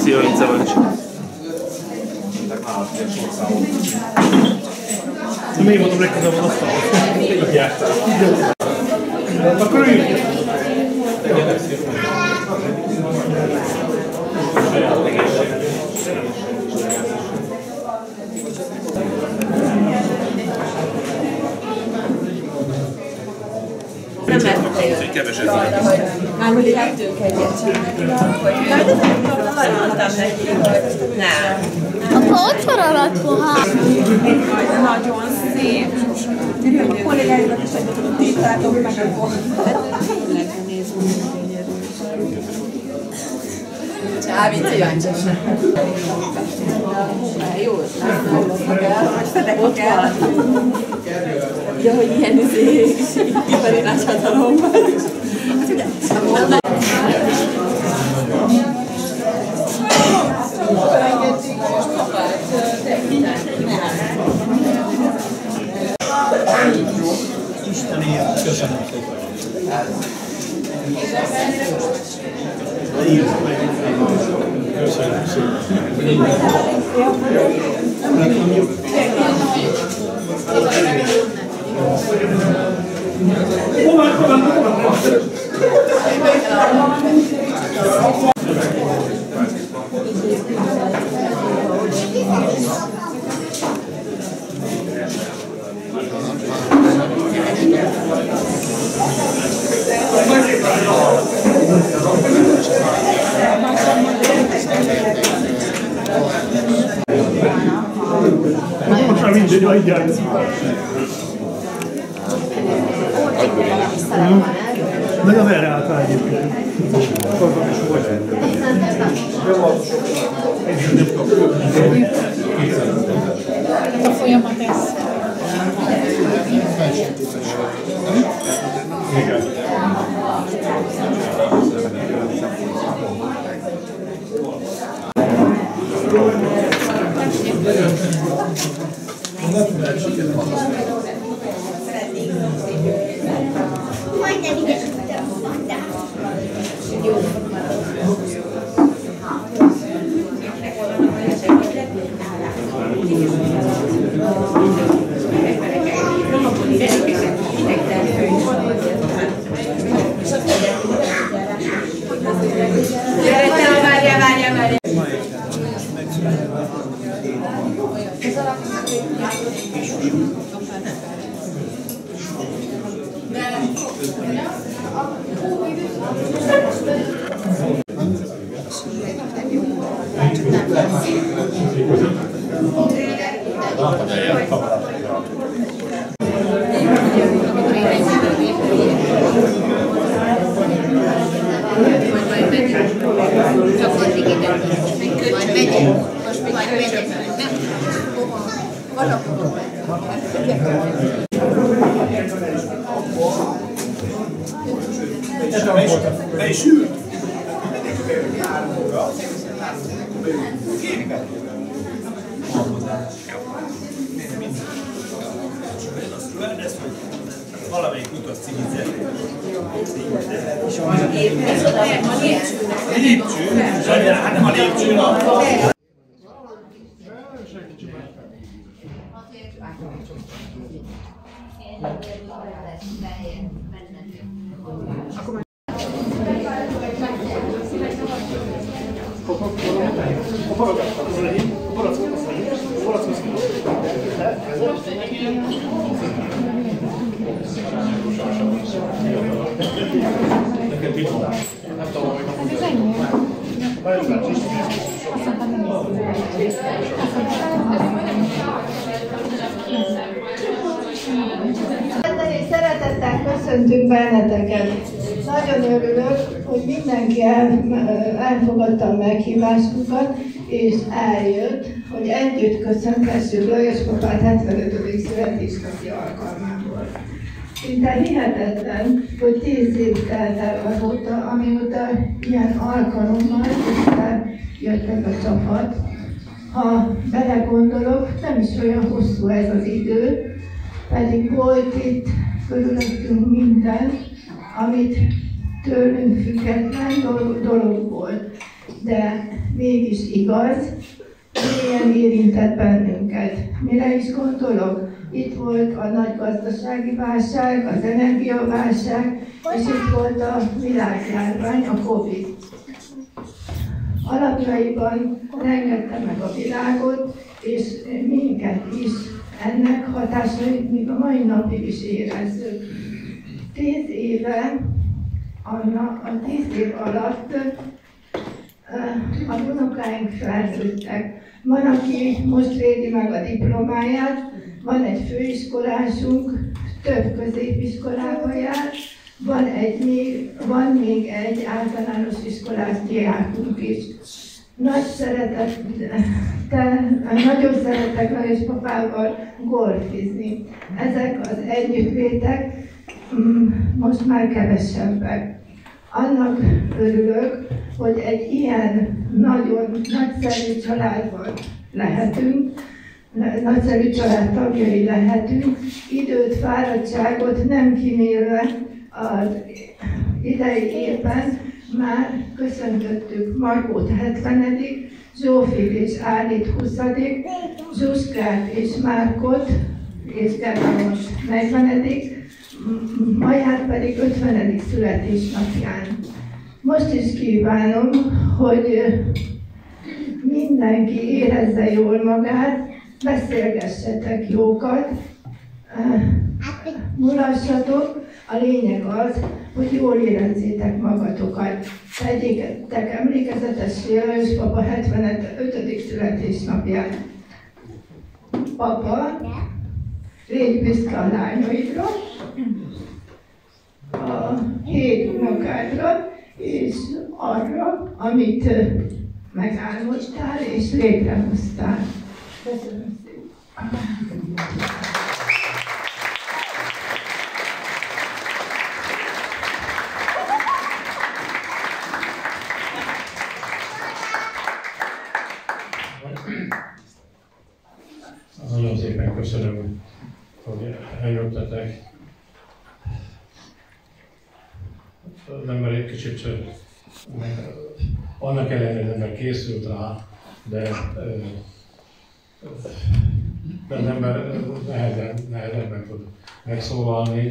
Szia, Ince van is. Miért mondom legközelebb az asztalhoz? Jártál. Akkor üljünk! Nem mertek eljönni. Keveset. Már hogy kettőnk egyet csinálnak, hogy nagyon mondtam neki, hogy nem. Apa, ott van a latpohár. Nagyon szép. A kollégáimat is egyet tudod tétáltok meg a volt. Tényleg nézzük, hogy gyönyörű. Csávi, cijáncsos. Jó, hogy fedek el. Ja, hogy ilyen ipari társadalom van. Isteni, köszönöm szépen. Köszönöm szépen. Most már mindegy, hagyjál. Meg az erre állt rá egyébként. Azok is volt. A folyamat ez. Igen. Majdnem idegettem a bandát. Várjál. Be is ült. Valamelyik utas civilizáció. Lépcső? Hát nem a lépcsőn a... Szeretettel köszöntünk benneteket. Nagyon örülök, hogy mindenki elfogadta a meghívásunkat, és eljött, hogy együtt köszönhessük Lajos papát 75. születésnapi alkalmából. Szinte hihetetlen, hogy 10 év telt el azóta, amióta ilyen alkalommal jöttek a csapat. Ha belegondolok, nem is olyan hosszú ez az idő, pedig volt itt körülöttünk minden, amit tőlünk független dolog volt, de mégis igaz, mélyen érintett bennünket. Mire is gondolok? Itt volt a nagy gazdasági válság, az energiaválság, és itt volt a világjárvány, a Covid. Alapjaiban rengette meg a világot, és minket is ennek hatásait még a mai napig is érezzük. 10 éve, a 10 év alatt az unokáink felnőttek. Van, aki most védi meg a diplomáját, van egy főiskolásunk, több középiskolába jár, van még egy általános iskolás diákunk is. Nagyon szeretek nagyospapával golfizni. Ezek az együttlétek most már kevesebbek. Annak örülök, hogy egy ilyen nagyon nagyszerű családban lehetünk, nagyszerű család tagjai lehetünk, időt, fáradtságot nem kimélve az idei évben már köszöntöttük Margót 70., Zsófit és Álit 20., Zsuskát és Márkot és Germánot 40., Maját pedig 50. születésnapján. Most is kívánom, hogy mindenki érezze jól magát, beszélgessetek jókat, mulassatok. A lényeg az, hogy jól érezzétek magatokat. Tegyétek emlékezetessé Lajos papa 75. születésnapján. Papa, légy büszke a lányaidra, a 7 unokádra, és arra, amit megálmodtál és létrehoztál. Köszönöm szépen! Nagyon szépen köszönöm, hogy eljöttetek. Az ember egy kicsit annak ellenére, hogy ember készült rá, de az ember nehezebben tud megszólalni.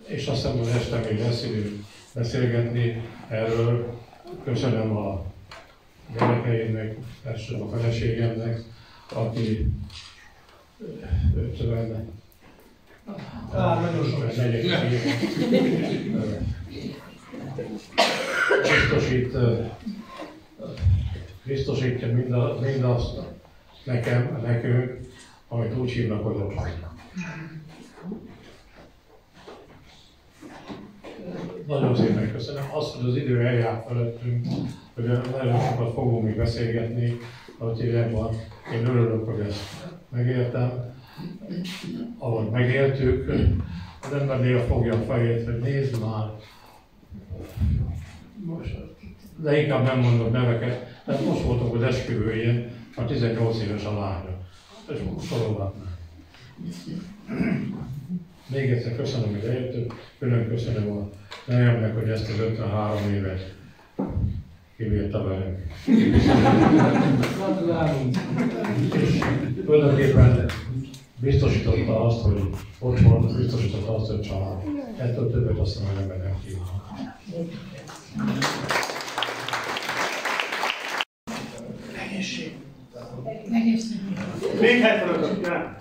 És azt hiszem, hogy este még lesz idő beszélgetni erről. Köszönöm a gyerekeimnek, elsősorban a feleségemnek, aki 50 biztosítja mindazt nekünk, amit úgy hívnak, hogy otthon. Nagyon szépen köszönöm. Azt, hogy az idő eljárt felettünk, hogy nagyon sokat fogunk még beszélgetni, ahogy hívják van. Én örülök, hogy ezt megéltem. Ahogy megéltük, az ember néha fogja a fejét, hogy nézd már. Most, de inkább nem mondok neveket. Tehát most voltunk az esküvőjén, a 18 éves a lánya. És most sorolhatnám. Még egyszer köszönöm, hogy eljöttünk. Külön köszönöm a nevemnek, hogy ezt az 53 évet kibírta velünk. És tulajdonképpen biztosította azt, hogy ott volt, biztosította azt, hogy család. Ettől többet azt mondom, hogy nem kívánok. Egészség. Még 75-öt, nem?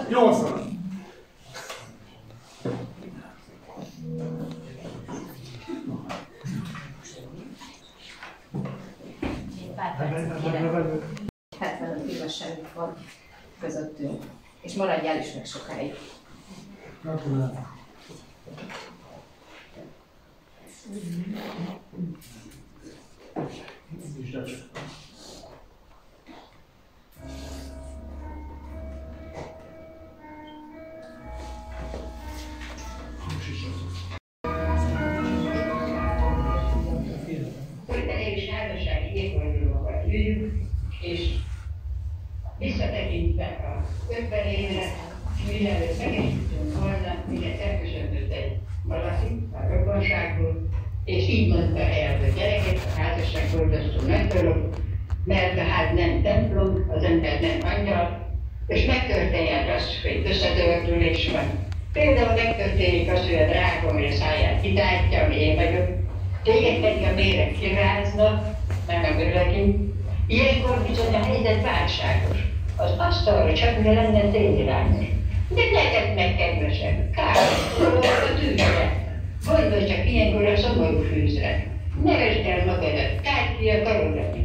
80. Bár 75 évességük van közöttünk, és maradjál is meg sokáig. Gratulálok. és házassági évfordulókat írjuk, és visszatekintve a 50 évre, mielőtt megesítünk volna, ugye valaki a rokonságból, és így mondta el a gyereket, a házasságborzasztó megtörök, mert a ház nem templom, az ember nem angyal, és megtörténhet az, hogy összedördülés van. Például megtörténik az, hogy a drága, ami a száját kitártja, ami én vagyok, téged pedig a méreg kiráznak, nem a görlegim. Ilyenkor bizony a helyzet válságos. Az asztalra csak ne lenne tényirányos. De neked meg kedvesem, kár, a tűzre. Gondolj csak ilyenkor a szomorú fűzre. Ne vesd el magadat, tárd ki a karodat.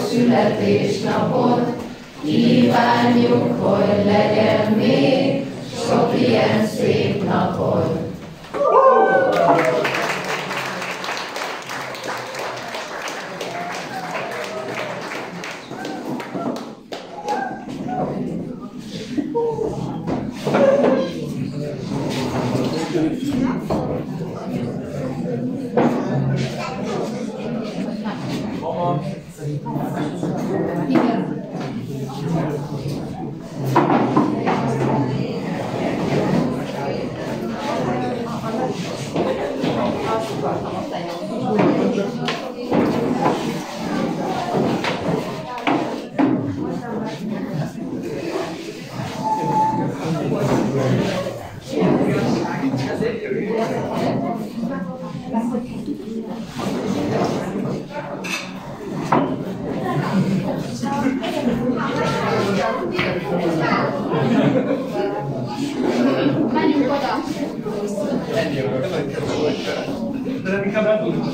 Születésnapot kívánjuk, hogy legyen még sok ilyen szép napod. Menjünk oda! De nem inkább elmondom.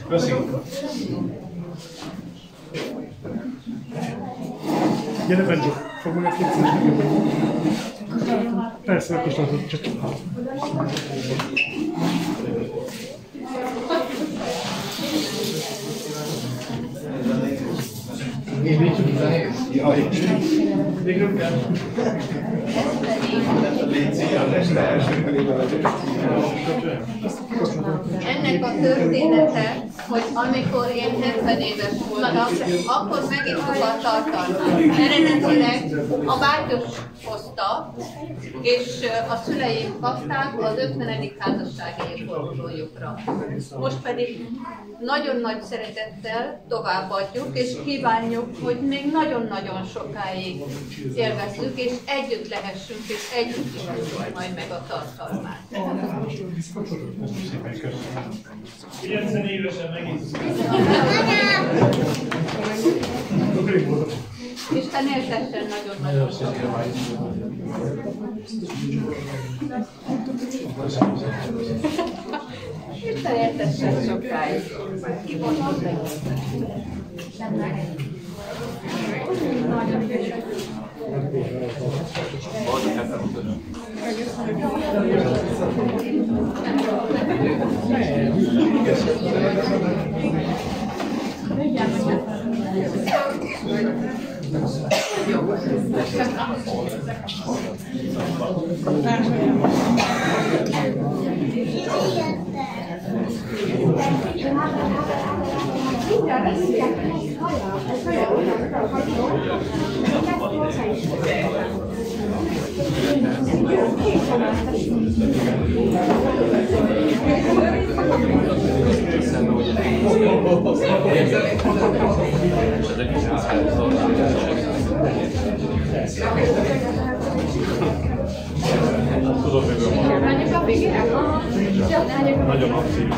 Köszönjük. Gyere, Benjo, fogd meg a képzelést nekem. Persze, akkor is tartod, csak... Én mit tudjuk nehéz? Jaj, még nem kell. Ennek a története, hogy amikor én 70 éves voltam, akkor megittuk a tartalmat. Eredetileg a bátyos hozta, és a szüleim kapták az 50. házassági évfordulójukra. Most pedig nagyon nagy szeretettel továbbadjuk, és kívánjuk, hogy még nagyon-nagyon sokáig élvezzük, és együtt lehessünk, és együtt is majd meg a tartalmát. 90 évesen megint. Isten éltessen nagyon-nagyon sokáig. Isten éltessen sokáig. Ki mondott meg? Tudod, hogy a végére? nagyon aktív.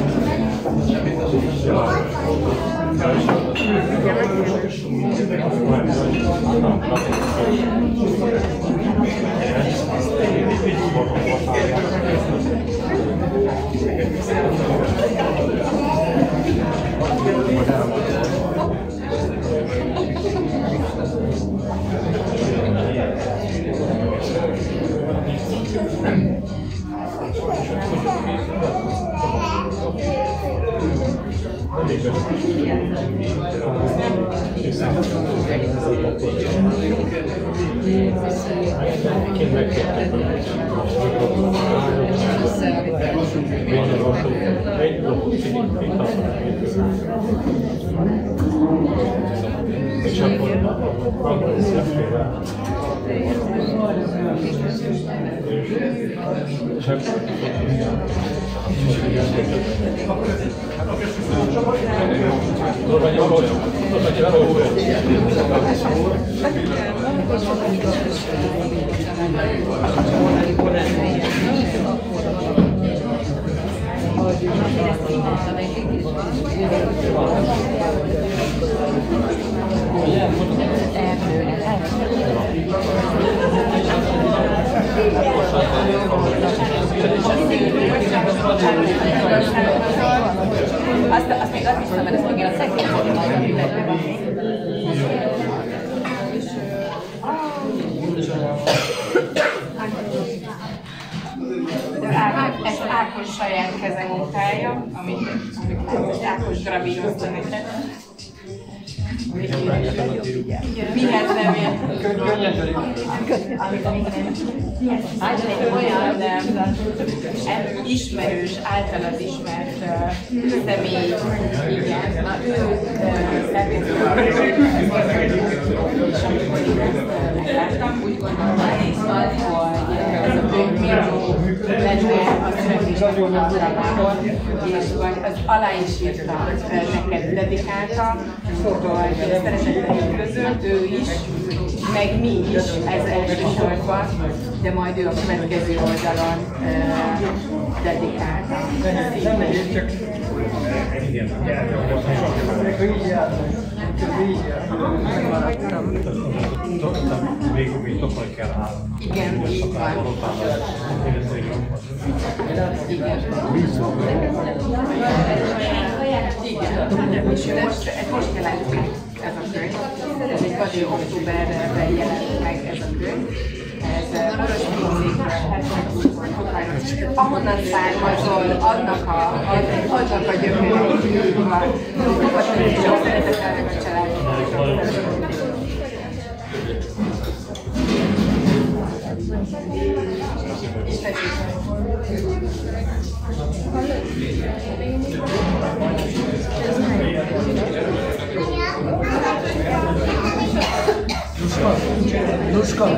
Azt még azt hiszem, mert ezt még én a szekrény Ez Ákos saját keze munkája, amit Ákos gravírozta neked. Mihez nem ért? Olyan ismerős, általad ismert személy, igen, na ő láttam, úgy gondoltam, hogy ez a könyv méltó lenne a születésnapon alkalmából, és az alá is írta, neked dedikálta, hogy szeretettel üdvözölt, ő is, meg mi is, ez elsősorban, de majd ő a következő oldalon dedikálta. Végül még tovább kell állni. Igen, így van. Igen, és most jelent meg ez a könyv. Ez egy kadő októberben jelent meg ez a könyv. Ez Boros Picékről, ahonnan származol, annak a gyökerei van. Sok szeretettel meg a családot. Duszka.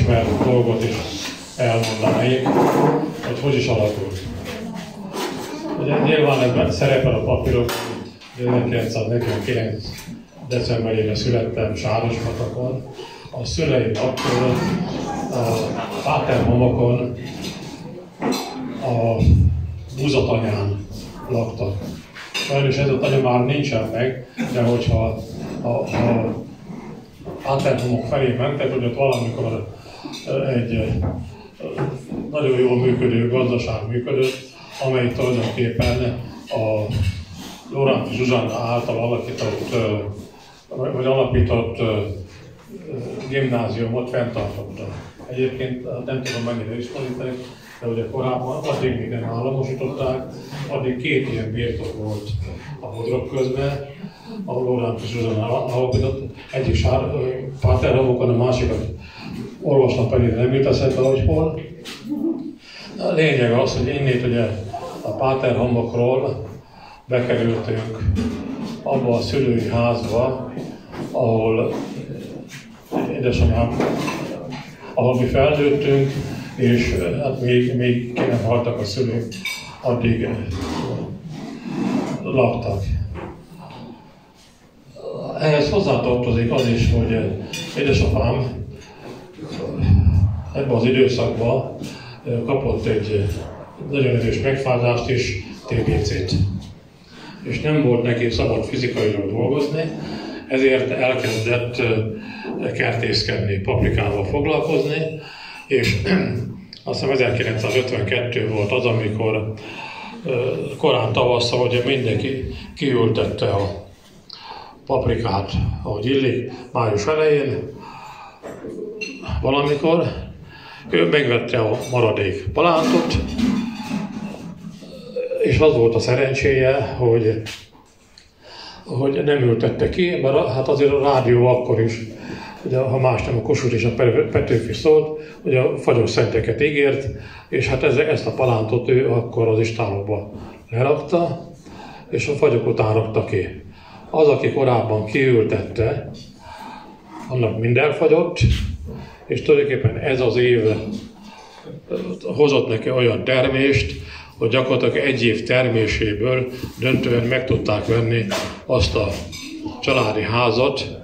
ismert dolgot is elmondanék, hogy is alakult. Ugye nyilván ebben szerepel a papírok, 1949. decemberében születtem Sárospatakon. A szüleim akkor a Páterhamokon a Búzatanyán laktak. Sajnos ez a tanya már nincsen meg, de hogyha a Páterhamok felé mentek, hogy ott valamikor egy nagyon jól működő gazdaság működött, amely tulajdonképpen a Lóránti Zsuzsanna által alapított gimnáziumot fenntartotta. Egyébként nem tudom mennyire ismeritek, de ugye korábban, addig még nem államosították, addig 2 ilyen birtok volt a Bodrog közben, ahol Lóránti Zsuzsanna alapított. Egyik Páterhamokon, a másikat olvasnak pedig nem jut eszedbe, hogy hol. A lényeg az, hogy innét ugye a Páterhamokról bekerültünk abba a szülői házba, ahol édesanyám, ahol mi felnőttünk, és hát még ki nem haltak a szülők, addig laktak. Ehhez hozzátartozik az is, hogy édesapám ebben az időszakban kapott egy nagyon erős megfázást és TBC-t. És nem volt neki szabad fizikailag dolgozni, ezért elkezdett kertészkedni, paprikával foglalkozni, és azt hiszem 1952 volt az, amikor korán tavasszal ugye mindenki kiültette a paprikát, ahogy illik, május elején valamikor. Ő megvette a maradék palántot, és az volt a szerencséje, hogy nem ültette ki, mert hát azért a rádió akkor is, ugye, ha más nem, a Kossuth és a Petőfi szólt, hogy a fagyos szenteket ígért, és hát ezt a palántot ő akkor az istállóba lerakta, és a fagyok után rakta ki. Az, aki korábban kiültette, annak mind elfagyott, és tulajdonképpen ez az év hozott neki olyan termést, hogy gyakorlatilag egy év terméséből döntően meg tudták venni azt a családi házat,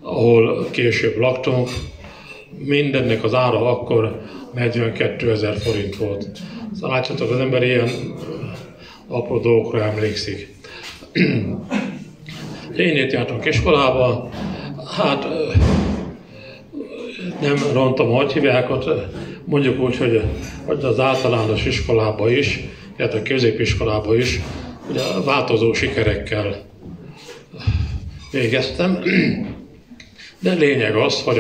ahol később laktunk. Mindennek az ára akkor 42 000 forint volt. Szóval látjátok, az ember ilyen apró dolgokra emlékszik. Én itt jártam iskolába, hát nem rontom, hogy hívják, mondjuk úgy, hogy az általános iskolában is, illetve a középiskolában is, ugye változó sikerekkel végeztem. De lényeg az, hogy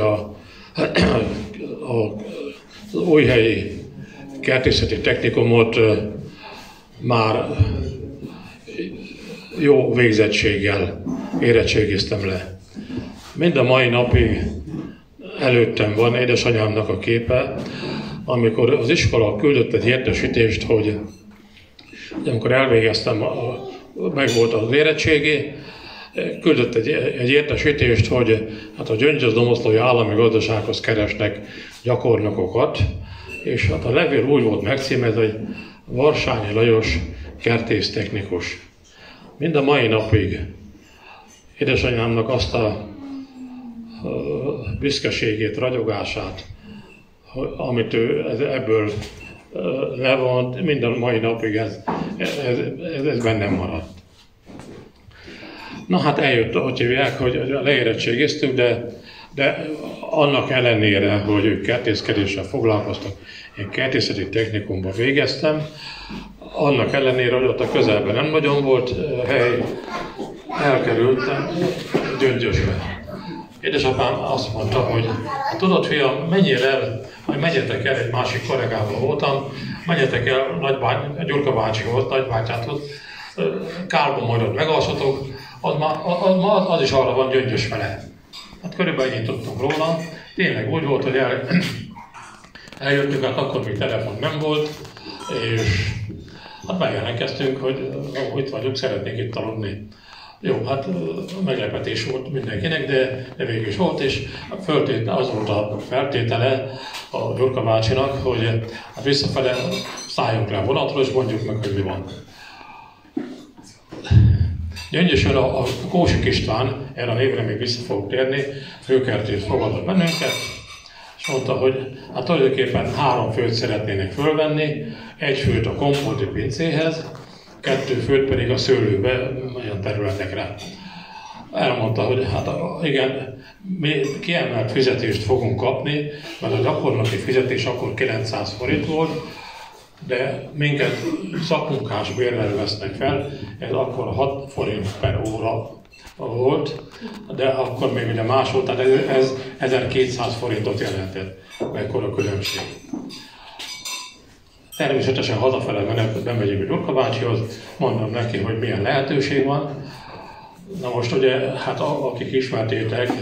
az újhelyi kertészeti technikumot már jó végzettséggel érettségiztem le. Mind a mai napig előttem van édesanyámnak a képe, amikor az iskola küldött egy értesítést, hogy amikor elvégeztem, megvolt az érettségi, küldött egy értesítést, hogy hát a Gyöngyös-Domoszlói Állami Gazdasághoz keresnek gyakornokokat, és hát a levél úgy volt megcímezve, hogy Varsányi Lajos kertésztechnikus. Mind a mai napig édesanyámnak azt a büszkeségét, ragyogását, amit ő ebből levont, mind a mai napig ez bennem maradt. Na hát eljött, hogy hívják, hogy leérettségiztünk, de annak ellenére, hogy ők kertészkedéssel foglalkoztak, én kertészeti technikumban végeztem, annak ellenére, hogy ott a közelben nem nagyon volt hely, elkerültem Gyöngyösbe. Édesapám azt mondta, hogy tudod, fiam, menjél el, hogy menjetek el, egy másik kollégával voltam, menjetek el Gyurka bácsihoz, nagybátyáthoz, kárban majd ott megalszatok, az is arra van Gyöngyös fele. Hát körülbelül ennyit tudtunk róla. Tényleg úgy volt, hogy eljöttünk, hát akkor még telefon nem volt, és hát megjelenkeztünk, hogy itt vagyunk, szeretnénk itt aludni. Jó, hát meglepetés volt mindenkinek, de végül is volt, és az volt a feltétele a Gyurka bácsinak, hogy hát visszafele szálljunk le a vonatról, és mondjuk meg, hogy mi van. Gyöngyösön a Kósik István, erre a névre még vissza fogok térni, főkertész fogadott bennünket, és mondta, hogy hát tulajdonképpen 3 főt szeretnének fölvenni, 1 főt a kompóti pincéhez, 2 főt pedig a szőlőbe, olyan területekre. Elmondta, hogy hát igen, mi kiemelt fizetést fogunk kapni, mert a gyakorlati fizetés akkor 900 forint volt, de minket szakmunkás bérrel vesznek fel, ez akkor 6 forint per óra volt, de akkor még ugye más volt, tehát ez 1200 forintot jelentett, mekkora különbség. Természetesen hazafele bemegyünk a Gyurka bácsihoz, mondom neki, hogy milyen lehetőség van. Na most ugye, hát akik ismertétek,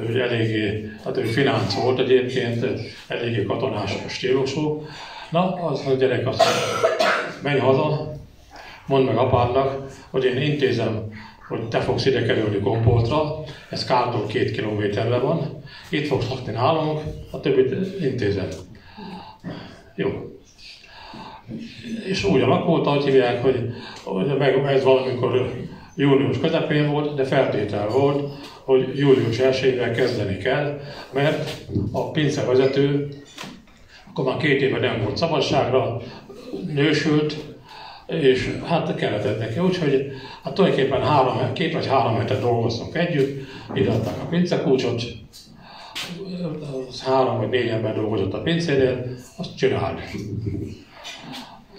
hogy eléggé, hát ő finánc volt egyébként, eléggé katonás stílusú. Na, az a gyerek azt mondja, menj haza, mondd meg apádnak, hogy én intézem, hogy te fogsz ide kerülni Kompoltra, ez Kártól 2 kilométerre van, itt fogsz lakni nálunk, a többit intézem. Jó. És úgy alakult, ahogy hívják, hogy ez valamikor június közepén volt, de feltétel volt, hogy július 1-ével kezdeni kell, mert a pincevezető akkor már 2 éve nem volt szabadságra, nősült, és hát kellett neki. Úgyhogy hát tulajdonképpen 2 vagy 3 hetet dolgoztunk együtt, ideadták a pincekulcsot, 3 vagy 4 ember dolgozott a pincénél, azt csináld.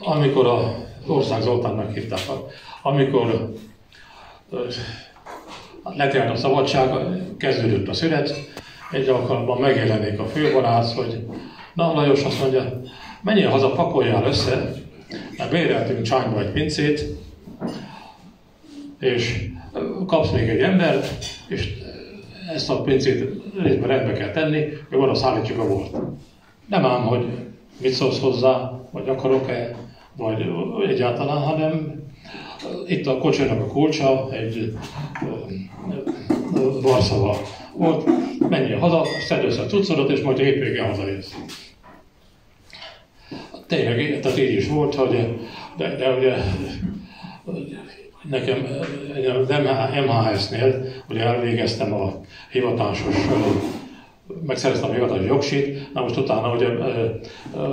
Amikor az Ország Zoltánnak hívták, amikor letelt a szabadság, kezdődött a szünet, egy alkalommal megjelenik a főbarác, hogy na, Lajos azt mondja, menjél haza, pakoljál össze, mert béreltünk Csányba egy pincét, és kapsz még egy embert, és ezt a pincét részben rendbe kell tenni, hogy oda szállítjuk a bort. Nem ám, hogy mit szólsz hozzá, vagy akarok-e, vagy egyáltalán, hanem itt a kocsinak a kulcsa, egy varszava volt, menjél haza, szedd össze a cuccodat, és majd hétvégén hazajössz. Tényleg, tehát így is volt, hogy, de ugye nekem MHS-nél ugye elvégeztem a hivatásos, megszereztem a hivatásos jogsít, na most utána ugye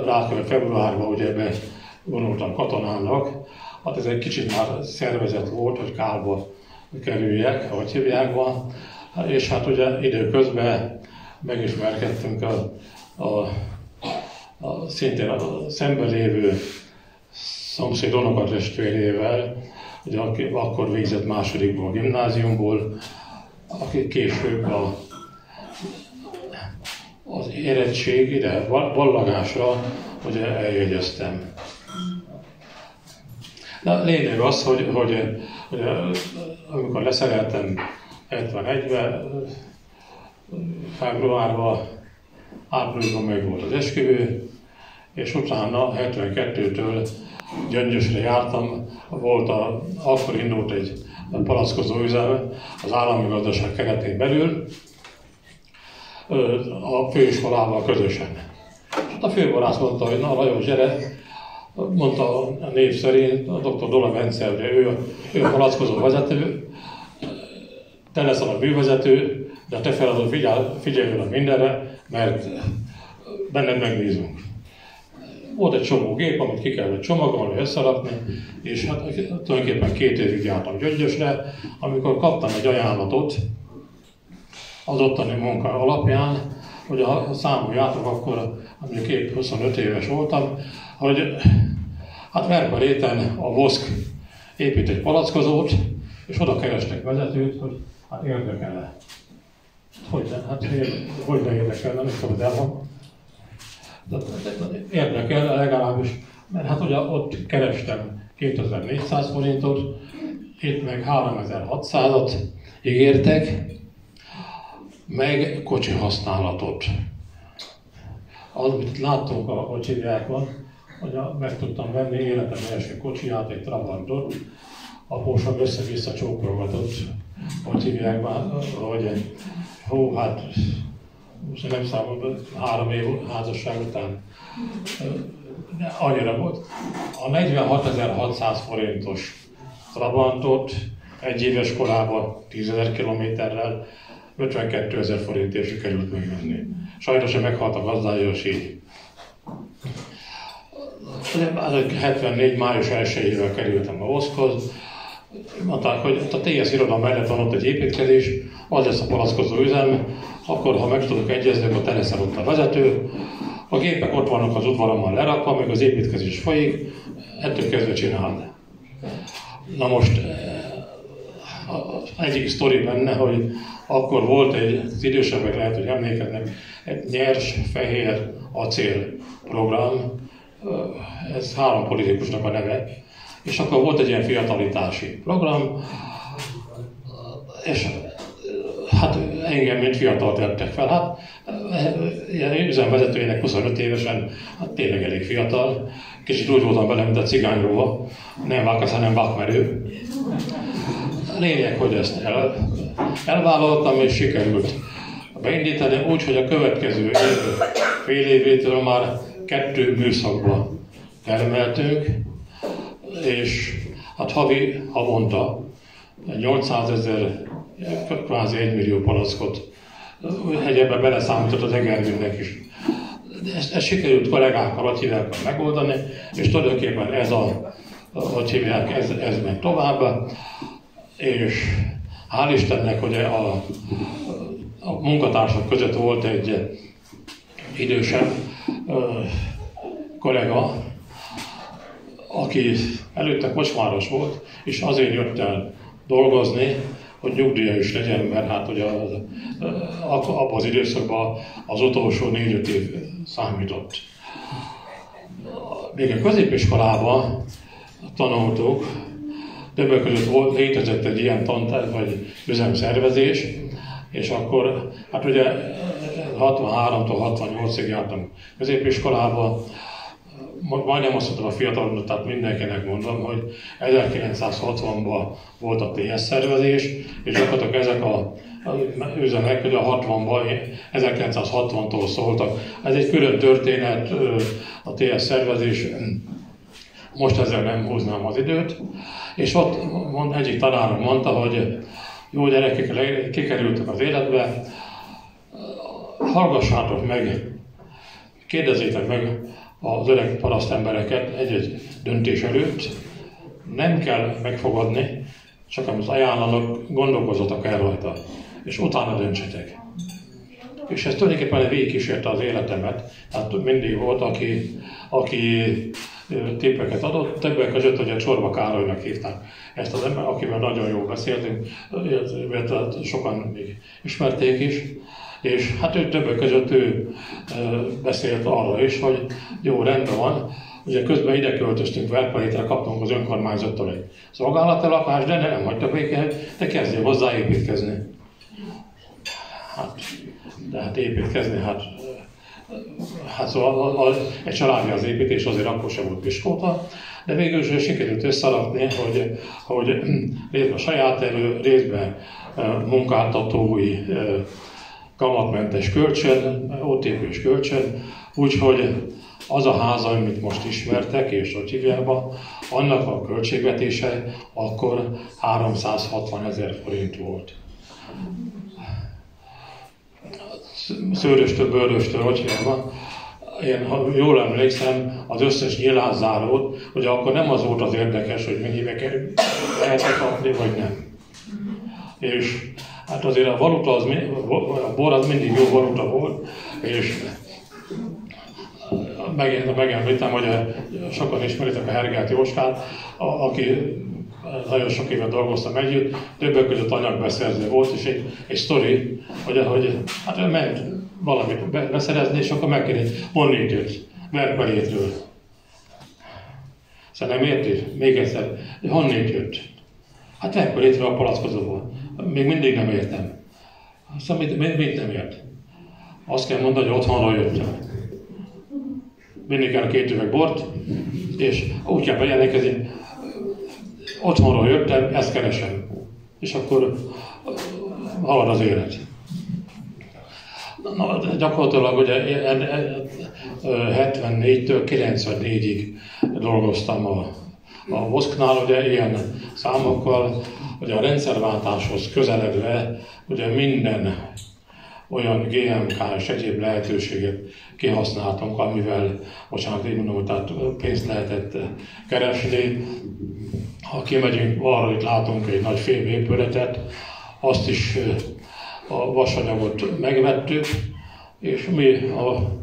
rákövet februárban ugye vonultam katonának, hát ez egy kicsit már szervezet volt, hogy Kálba kerüljek, ahogy hívják van, és hát ugye időközben megismerkedtünk szintén a szemben lévő szomszéd unokatestvérével, ugye akkor végzett másodikból a gimnáziumból, aki később az érettség ide, ballagásra ugye eljegyeztem. De lényeg az, hogy amikor leszereltem 71-ben, februárban, áprilisban meg volt az esküvő, és utána 72-től Gyöngyösre jártam, akkor indult egy palackozó üzem az állami gazdaság keretén belül, a főiskolával közösen. A főborász mondta, hogy na Lajos, gyere, mondta a név szerint, a dr. Dola Bence, hogy ő a palackozó vezető, te leszel a művezető, de a te feladat figyeljön mindenre, mert benned megbízunk. Volt egy csomó gép, amit ki kellett csomagolni, összerakni, és hát tulajdonképpen 2 évig jártam Gyöngyösre, amikor kaptam egy ajánlatot az ottani munka alapján, hogy ha számoljátok, akkor mondjuk épp 25 éves voltam, hogy hát Verberéten a Voszk épít egy palackozót, és oda kerestek vezetőt, hogy hát érdekel-e. Hogy ne érdekelne, nem tudom, de van. Érdekel legalábbis, mert hát ugye ott kerestem 2400 forintot, itt meg 3600-at ígértek, meg kocsi használatot. Az, amit láttunk a kocsijákon, hogy meg tudtam venni életem első kocsiját, egy Trabantot, apósom össze-vissza csókolgatott, hogy hívják már, hogy hó, hát most nem számolom, 3 év házasság után annyira volt. A 46.600 forintos Trabantot egy éves korában 10.000 kilométerrel 52.000 forintért sikerült megvenni. Sajnos meghalt a gazdája a sír. 74. május 1-ével kerültem a VOSZ-hoz. Mondták, hogy a TS irodalom mellett van ott egy építkezés, az lesz a palackozó üzem, akkor ha meg tudok egyezni, akkor te leszel ott a vezető. A gépek ott vannak az udvarommal lerakva, meg az építkezés folyik, ettől kezdve csináld. Na most egyik sztori benne, hogy akkor volt az idősebbek lehet, hogy emlékeznek, egy nyers, fehér, acél program, ez 3 politikusnak a neve, és akkor volt egy ilyen fiatalitási program, és hát engem, mint fiatalt vettek fel, hát ilyen üzemvezetőjének 25 évesen, hát tényleg elég fiatal, kicsit úgy voltam vele, mint a cigányróva, nem vákasz, hanem vakmerő. Lényeg, hogy ezt elvállaltam, és sikerült beindítani úgy, hogy a következő fél évétől már 2 műszakba termeltünk, és hát havonta 800 000, kvázi 1 millió palackot, egyebbe beleszámított az Egerműnek is. Ezt sikerült kollégákkal, hogy hívják, megoldani, és tulajdonképpen ez hogy hívják, ez megy tovább, és hál' Istennek, hogy a munkatársak között volt egy idősebb kollega, aki előtte kocsmáros volt, és azért jött el dolgozni, hogy nyugdíja is legyen, mert hát ugye abban az időszakban az utolsó 4-5 év számított. Még a középiskolában tanultuk, többek között létezett egy ilyen tantárgy vagy üzemszervezés, és akkor, hát ugye 63-tól 68-ig jártam középiskolába, majdnem azt mondtam a fiataloknak, tehát mindenkinek mondom, hogy 1960-ban volt a TS szervezés, és gyakorlatilag ezek a üzemek, hogy a 60-ban, 1960-tól szóltak. Ez egy külön történet, a TS szervezés, most ezzel nem húznám az időt, és ott egyik tanárom mondta, hogy jó gyerekek, kikerültek az életbe, hallgassátok meg, kérdezzétek meg az öreg parasztembereket egy-egy döntés előtt, nem kell megfogadni, csak amit ajánlanak, gondolkozzatok el rajta, és utána döntsetek. És ez tulajdonképpen végigkísérte az életemet, tehát mindig volt, aki tippeket adott, többek között, hogy a Csorba Károlynak hívták ezt az ember, akivel nagyon jól beszéltünk, sokan még ismerték is, és hát ő többek között beszélt arra is, hogy jó, rendben van, ugye közben ide költöztünk Verpelétre, kaptunk az önkormányzattól egy szolgálati lakást, de nem hagytak békén, de kezdjél hozzá építkezni. Hát építkezni, hát szóval egy családi az építés, azért akkor sem volt Piskóta, de végül is sikerült összerakni, hogy részben saját erő, részben munkáltatói kamatmentes kölcsön, OTP-s kölcsön, úgyhogy az a ház, amit most ismertek, és hogy hívják, annak a költségvetése akkor 360 000 forint volt. Szőröstől, bőröstől, hogy hívják, én, ha jól emlékszem, az összes nyilászárót, hogy akkor nem az volt az érdekes, hogy mennyibe kerül, lehet kapni, vagy nem. És hát azért a valuta, a bor az mindig jó valuta volt, és megemlítem, hogy sokan ismeritek a Hergelt Jóskát, aki nagyon sok évet dolgoztam együtt, többek között anyagbeszerző volt, és egy sztori, hogy hát ő ment valamit beszerezni, és akkor megkérdezi, honnét jött? Verpelétről. Szóval nem érti? Még egyszer, honnét jött? Hát Verpelétről a palackozóból. Még mindig nem értem. Szóval mit nem ért? Azt kell mondani, hogy otthonról jöttem. Mindig kell 2 üveg bort, és úgy kell bejelentkezni, otthonról jöttem, ezt keresem. És akkor halad az élet. Na, gyakorlatilag ugye 74-től 94-ig dolgoztam a Voszknál, ugye ilyen számokkal, ugye a rendszerváltáshoz közeledve, ugye minden olyan GMK és egyéb lehetőséget kihasználtunk, amivel, bocsánat, így mondom, tehát pénzt lehetett keresni. Ha kimegyünk arra, itt látunk egy nagy fémépületet, azt is a vasanyagot megvettük, és mi a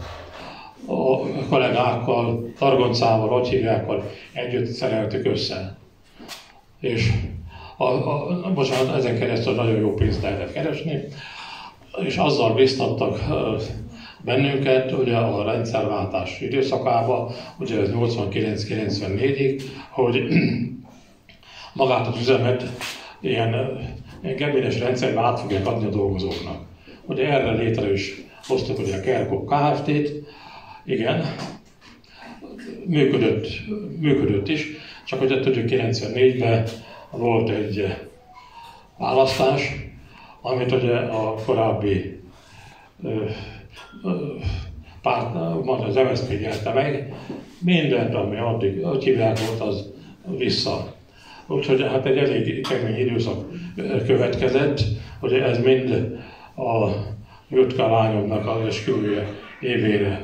kollégákkal, Targoncával, Atyirjákkal együtt szereltük össze. És bocsánat, ezen keresztül nagyon jó pénzt lehetett keresni, és azzal biztattak bennünket, ugye a rendszerváltás időszakában, ugye ez 89-94-ig, hogy magát az üzemet ilyen gebédes rendszerbe át fogják adni a dolgozóknak. Ugye erre létre is hoztuk ugye a Kerkop Kft-t, igen, működött is, csak hogy tudjuk 94-ben volt egy választás, amit ugye a korábbi párt, az MSZP nyerte meg, mindent, ami addig hívják volt, az vissza. Úgyhogy hát egy elég kemény időszak következett, hogy ez mind a Jutka lányomnak az esküvője évére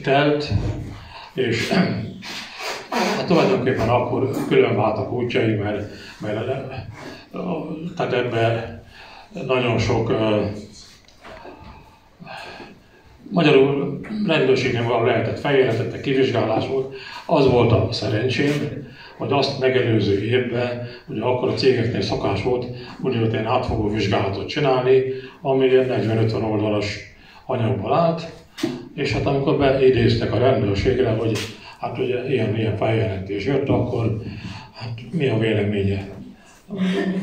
telt, és hát tulajdonképpen akkor külön váltak útjai, mert tehát ebben nagyon sok magyarul rendőrségnél valahol lehetett feljelentettek, kivizsgálás volt. Az volt a szerencsém, hogy azt megelőző évben, ugye akkor a cégeknél szokás volt úgynevezett ilyen átfogó vizsgálatot csinálni, ami 40-50 oldalas anyagból állt, és hát amikor beidéztek a rendőrségre, hogy hát ugye ilyen feljelentés jött, akkor hát mi a véleménye?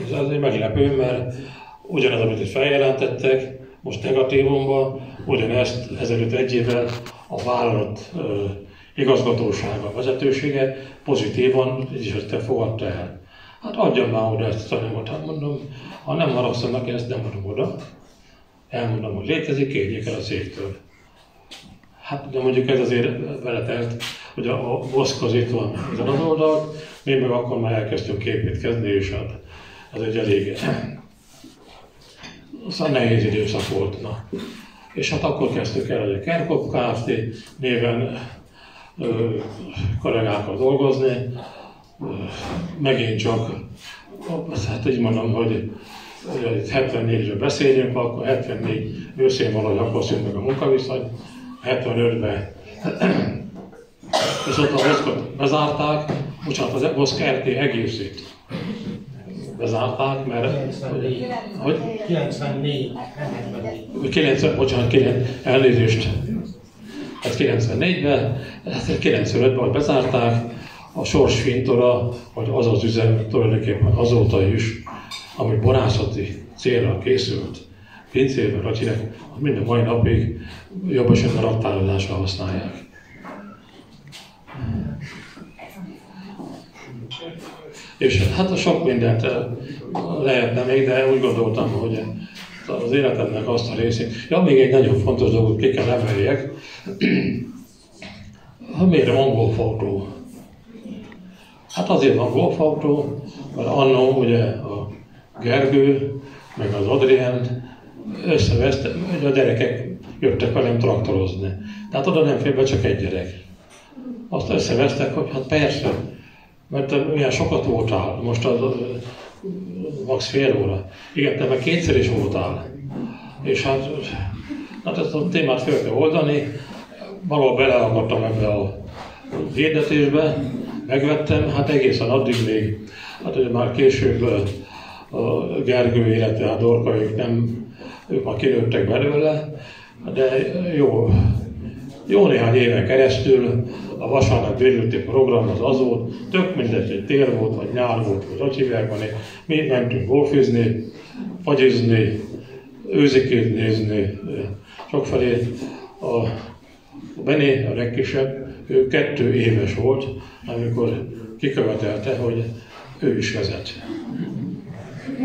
Ez azért meglepő, mert ugyanaz, amit itt feljelentettek, most negatívumban, ugyanezt ezelőtt egy évvel a vállalat igazgatósága, vezetősége pozitívan is ezt fogadta el. Hát adjam már oda ezt az anyagot, hát mondom, ha nem haragszanak, én ezt nem adom oda. Elmondom, hogy létezik, kérjék el a cégtől. Hát de mondjuk ez azért beletelt, hogy a Voszk az itt van ezen az oldalt, mi meg akkor már elkezdtünk képítkezni, és hát ez egy elég szóval nehéz időszak volt. Na. És hát akkor kezdtük el, hogy a Kerkop Kft. Néven kollégákkal dolgozni. Megint csak, hát így mondom, hogy 74-ről beszéljünk, akkor 74 őszén valahogy akkor szűnt meg a munkaviszony, 75-ben viszont a Voszkot bezárták, bocsánat, az Voszk RT egészét bezárták, mert... 94. Bocsánat, elnézést. Ez 94-ben, 95-ben bezárták, a sorsfintora, vagy az az üzem tulajdonképpen azóta is, ami borászati célra készült, pincében, racsinek, minden mai napig jobb esetben raktározásra használják. És hát sok mindent lehetne még, de úgy gondoltam, hogy az életemnek azt a részét. Ja, még egy nagyon fontos dolgot ki kell emeljek. Miért van golfautó? Hát azért van golfautó, mert annó ugye a Gergő, meg az Adrien összeveszte, hogy a gyerekek jöttek velem traktorozni. Tehát oda nem fér be csak egy gyerek. Azt összevesztek, hogy hát persze, mert milyen sokat voltál, most az max fél óra. Igen, te meg kétszer is voltál. És hát ezt a témát fel kell oldani, valahol beleakadtam ebbe a hirdetésbe, megvettem, hát egészen addig még, hát ugye már később a Gergő, illetve a Dorka, ők már kinőttek belőle, de jó néhány éven keresztül a vasárnap délelőtti program az volt, tök mindegy, hogy tél volt, vagy nyár volt, vagy hogy hívják van, mi mentünk golfizni, fagyizni, őzikét nézni, sokfelé. A Bené, a legkisebb, ő 2 éves volt, amikor kikövetelte, hogy ő is vezet.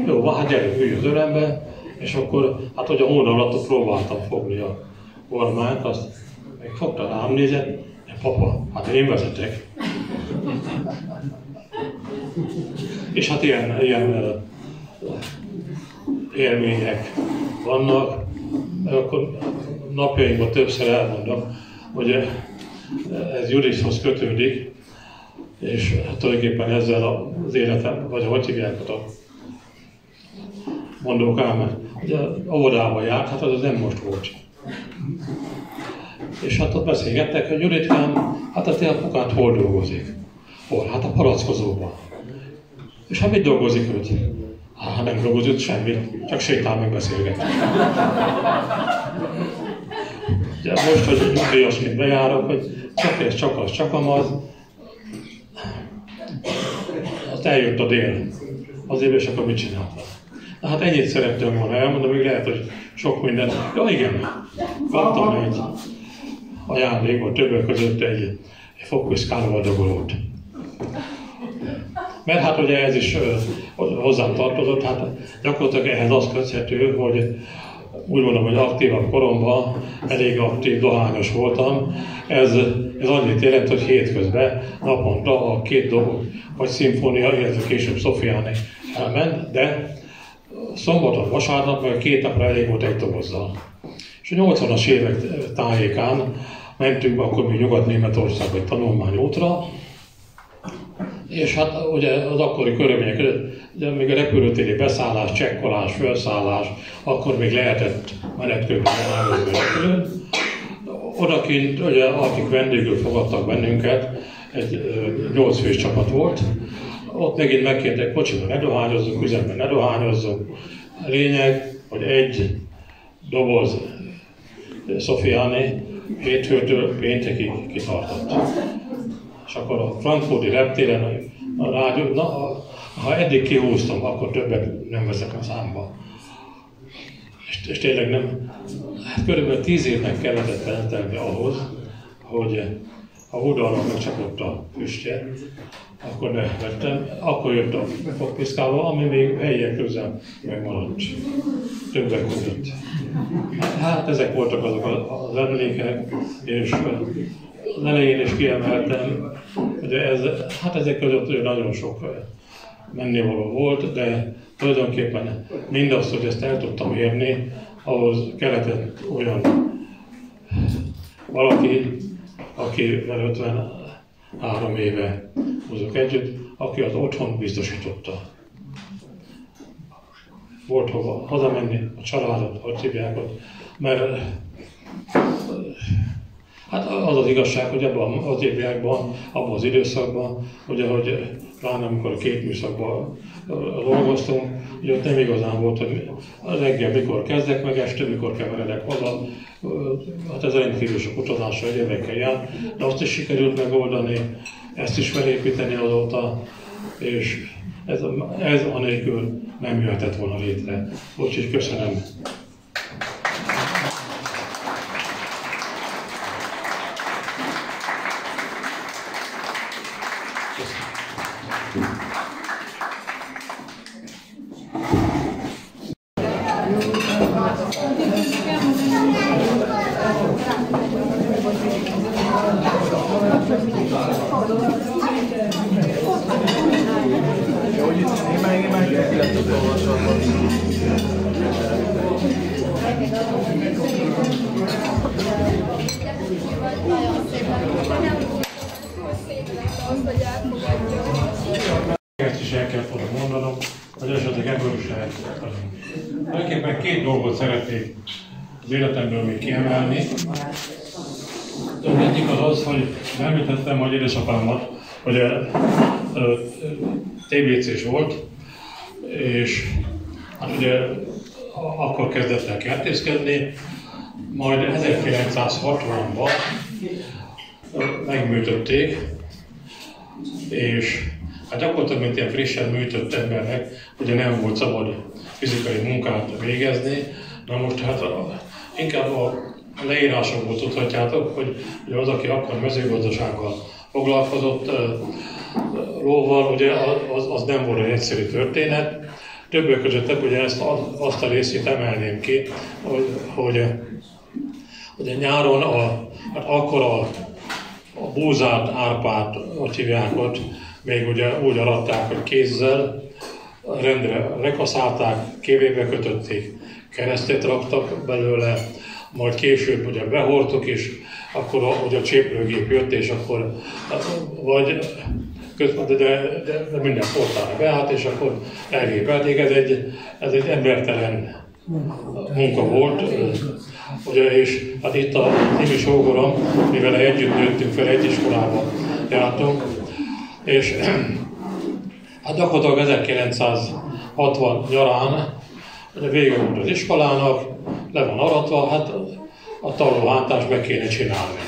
Jó, hát gyerünk, ülj az ölembe, és akkor, hát hogy a hóna alatt próbáltam fogni a kormányt, azt még fogta, rám nézett, papa, hát én vezetek. És hát ilyen élmények vannak, akkor napjainkban többször elmondom, hogy ez Judithoz kötődik, és tulajdonképpen ezzel az életem, vagy hogy hívják a mondókám, ugye óvodában járt, hát az nem most volt. És hát ott beszélgettek, hogy Juditkám, hát a te apukád hol dolgozik? Hol? Hát a palackozóban. És hát mit dolgozik őt? Hát nem dolgozott semmit, csak sétál meg beszélget. Ugye most, hogy nyugdíjasként bejárok, hogy csak ez, csak az, csak amaz, azt eljött a dél. Azért, és akkor mit csináltam? Na hát ennyit szerettem volna elmondani, még lehet, hogy sok mindent. Ja igen, kaptam egy ajándékból, többek között egy fogpiszkáló adagolót. Mert hát ugye ez is hozzám tartozott, hát gyakorlatilag ehhez az köthető, hogy úgy mondom, hogy aktívabb koromban elég aktív dohányos voltam. Ez annyit jelent, hogy hétközben naponta a 2 dobok, vagy szimfónia, illetve később Szofiáni elment, de szombaton, vasárnap, meg 2 napra elég volt egy dobozzal. És a 80-as évek tájékán mentünk akkor még Nyugat-Németországba egy tanulmányútra, és hát ugye az akkori körülmények között, ugye még a repülőtéri beszállás, csekkolás, felszállás, akkor még lehetett menetközben elárulni repülőn. Odakint, ugye, akik vendégül fogadtak bennünket, egy 8 fős csapat volt. Ott megint megkértek, kocsiban ne dohányozzunk, üzemben ne dohányozzunk. A lényeg, hogy egy doboz Szofiáni hétfőtől péntekig kitartott. És akkor a frankfurti reptéren a rádió, na, ha eddig kihúztam, akkor többet nem veszek a számba. És tényleg nem, hát körülbelül 10 évnek kellett eltelni ahhoz, hogy a oldalnak megcsapott a füstje, akkor ne vettem. Akkor jött a fogpiszkáló, ami még helyiek közel megmaradt. Többek között. Hát ezek voltak azok az emlékek, és az elején is kiemeltem, hogy hát ezek között nagyon sok mennivaló volt, de tulajdonképpen mindazt, hogy ezt el tudtam érni, ahhoz kellett olyan valaki, akivel 53 éve hozok együtt, aki az otthon biztosította. Volt hova hazamenni, a családot, hogy hívják ott, mert hát az az igazság, hogy ebben az években, abban az időszakban, ugye, hogy pláne amikor a 2 műszakban dolgoztunk, ugye ott nem igazán volt, hogy reggel mikor kezdek meg, este mikor keveredek haza. Hát ez rendkívül sok utazásra évekkel jár, de azt is sikerült megoldani, ezt is felépíteni azóta, és ez anélkül nem jöhetett volna létre. Úgyhogy köszönöm. Ezt is el kell volna mondanom, hogy esetleg ebből is lehet tanulni. Tulajdonképpen 2 dolgot szeretnék az életemből még kiemelni. Az egyik az, hogy említettem, hogy édesapámat, hogy TBC-s volt, és hát ugye akkor kezdett el kertészkedni, majd 1960-ban megműtötték, és hát gyakorlatilag, mint ilyen frissen műtött embernek, ugye nem volt szabad fizikai munkát végezni. Na most hát inkább a leírásokból tudhatjátok, hogy az, aki akkor mezőgazdasággal foglalkozott, lóval, ugye az nem volt egy egyszerű történet. Többek között ugye azt a részét emelném ki, hogy nyáron akkor a búzát, árpát, hogy hívják ott, még ugye úgy aratták, hogy kézzel, rendre lekaszálták, kévébe kötötték, keresztet raktak belőle, majd később ugye behordtuk, és akkor ugye a cséplőgép jött, és akkor vagy közben, de minden portára beállt, és akkor elgépelték. Ez egy embertelen munka volt. Ugye, és hát itt a Timi sógorom, mivel együtt nőttünk fel, egy iskolában jártunk, és hát gyakorlatilag 1960 nyarán vége volt az iskolának, le van aratva, hát a talóhántást meg kéne csinálni.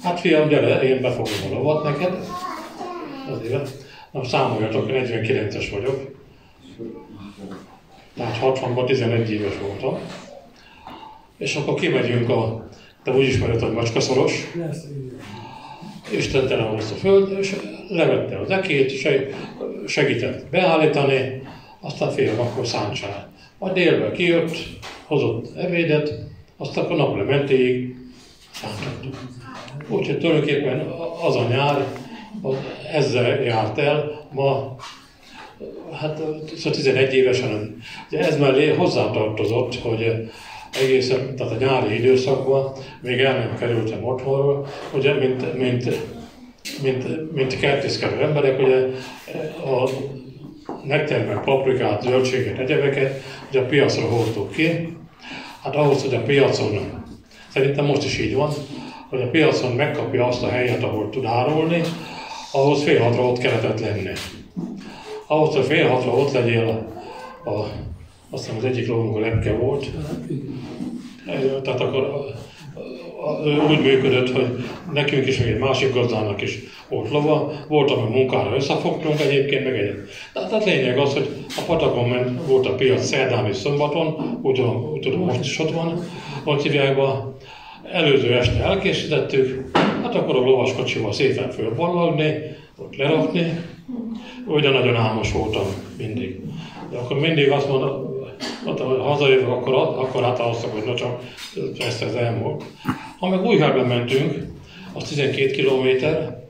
Hát fiam, gyere, én befogom a lovat neked. Azért, na számoljatok, 49-es vagyok. Tehát 60-ban 11 éves voltam. És akkor kimegyünk te úgy ismered, hogy macskaszoros. Istentelen hozta föld, és levette az ekét, segített beállítani, aztán fiam, akkor szántsál. Majd délben kijött, hozott ebédet, aztán akkor naplementéig szántottuk. Úgyhogy tulajdonképpen az a nyár, ezzel járt el, ma, hát 11 évesen, ez mellé hozzátartozott, hogy egészen, tehát a nyári időszakban még el nem kerültem otthonról, ugye, mint kertészkedő emberek, ugye a megtermelt paprikát, zöldséget, egyebeket, ugye a piacra hordtuk ki. Hát ahhoz, hogy a piacon, szerintem most is így van, hogy a piacon megkapja azt a helyet, ahol tud árulni, ahhoz fél hatra ott kellett lenni. Ahhoz, hogy fél hatra ott legyél, azt hiszem az egyik lovunk a Lepke volt, tehát akkor úgy működött, hogy nekünk is, meg egy másik gazdának is volt lova, volt, ami munkára összefogtunk egyébként, meg egyet. Tehát lényeg az, hogy a patakon ment, volt a piac szerdán és szombaton, úgy tudom, most is ott van, ott hívják, előző este elkészítettük, hát akkor a lovaskocsival szépen fölballalni, ott lerakni, ugye nagyon álmos voltam mindig. De akkor mindig azt mondom, ha hazajövök, akkor átálloztak, hogy na csak ez elmúlt. Ha meg Újhelyben mentünk, az 12 kilométer,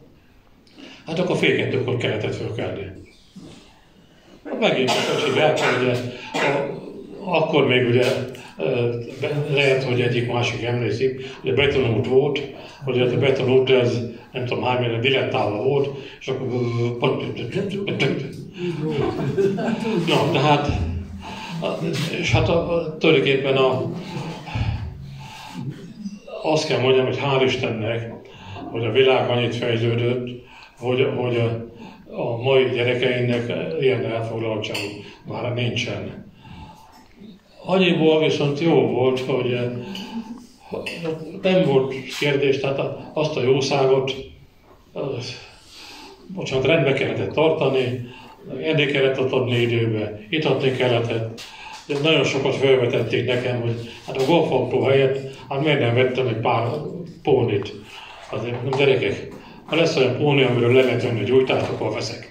hát akkor fél kettőkor kellett fölkelni. Megint a kocsi elkel, ugye, akkor még ugye lehet, hogy egyik másik emlékszik, hogy a betonút volt, hogy a betonút ez nem tudom hány méter dilettálva volt, és akkor na, de hát és hát tulajdonképpen azt kell mondjam, hogy hál' Istennek, hogy a világ annyit fejlődött, hogy a mai gyerekeinknek ilyen elfoglaltságuk már nincsen. Annyiból viszont jó volt, hogy nem volt kérdés, tehát azt a jószágot rendbe kellett tartani, enni kellett adni időbe, itatni kellett. De nagyon sokat felvetették nekem, hogy hát a golfautó helyett, hát miért nem vettem egy pár pónit. Azért mondom, gyerekek, ha lesz olyan póni, amiről le lehet venni a gyújtást, akkor veszek.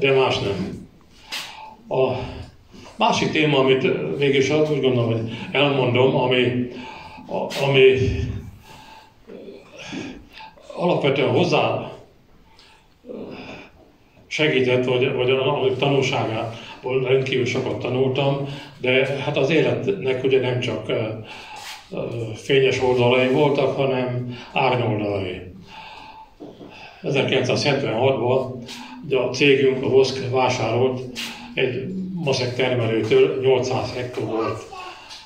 De más nem. A másik téma, amit végülis úgy gondolom, hogy elmondom, ami alapvetően hozzá segített, vagy a tanulságából rendkívül sokat tanultam, de hát az életnek ugye nem csak fényes oldalai voltak, hanem árnyoldalai. 1976-ban a cégünk, a Voszk vásárolt egy maszek termelőtől 800 hektolitert.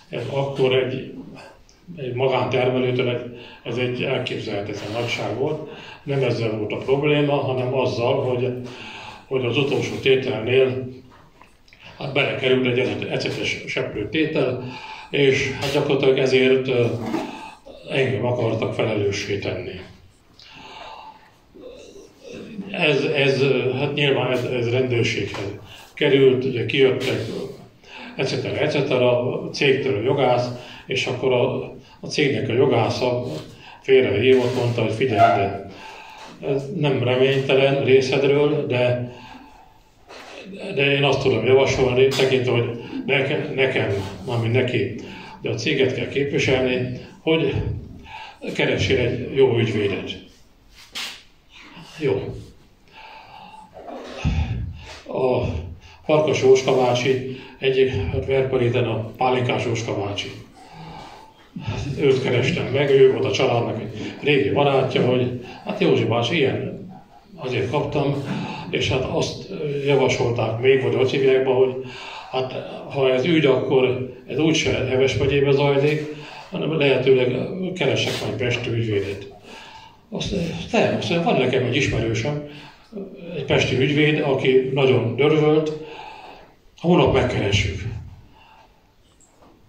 Ez akkor egy magántermelőtől ez egy elképzelhetetlen nagyság volt. Nem ezzel volt a probléma, hanem azzal, hogy az utolsó tételnél hát belekerült egy ecetes seprőtétel, és hát gyakorlatilag ezért engem akartak felelőssé tenni. Hát nyilván ez rendőrséghez került, ugye kijöttek etc. a cégtől a jogász, és akkor a cégnek a jogásza félrehívott, mondta, hogy figyelj, de ez nem reménytelen részedről, de én azt tudom javasolni, tekintve, hogy nekem, mármint neki, de a céget kell képviselni, hogy keressél egy jó ügyvédet. Jó. A Farkas Jóska bácsi, egyik Verparéten a Pálinkás Jóska bácsi. Őt kerestem meg, ő volt a családnak egy régi barátja, hogy hát Józsi bácsi, ilyen azért kaptam, és hát azt javasolták még, vagy azt hívják be, hogy hát ha ez ügy, akkor ez úgyse Heves megyébe zajlik, hanem lehetőleg keresek majd pesti ügyvédet. Azt van nekem egy ismerősöm, egy pesti ügyvéd, aki nagyon dörvölt, holnap megkeressük.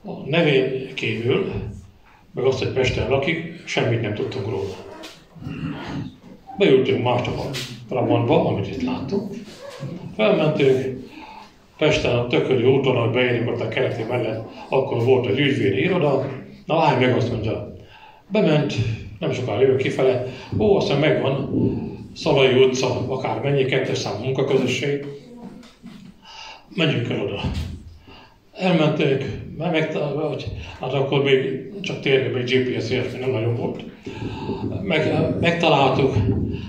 A nevén kívül, meg azt, hogy Pesten lakik, semmit nem tudtunk róla. Beültünk másnap a Trabantba, amit itt láttunk. Felmentünk, Pesten a Tököli úton, ahogy beérünk ott a Kereti mellett, akkor volt egy ügyvédi iroda. Na állj meg, azt mondja. Bement, nem sokára jövök kifele, aztán megvan, Szalai utca, akármennyi, 2-es számú munkaközösség. Menjünk el oda. Elmentünk, hát akkor még csak térgebb egy GPS ilyesmi nem nagyon volt. Megtaláltuk,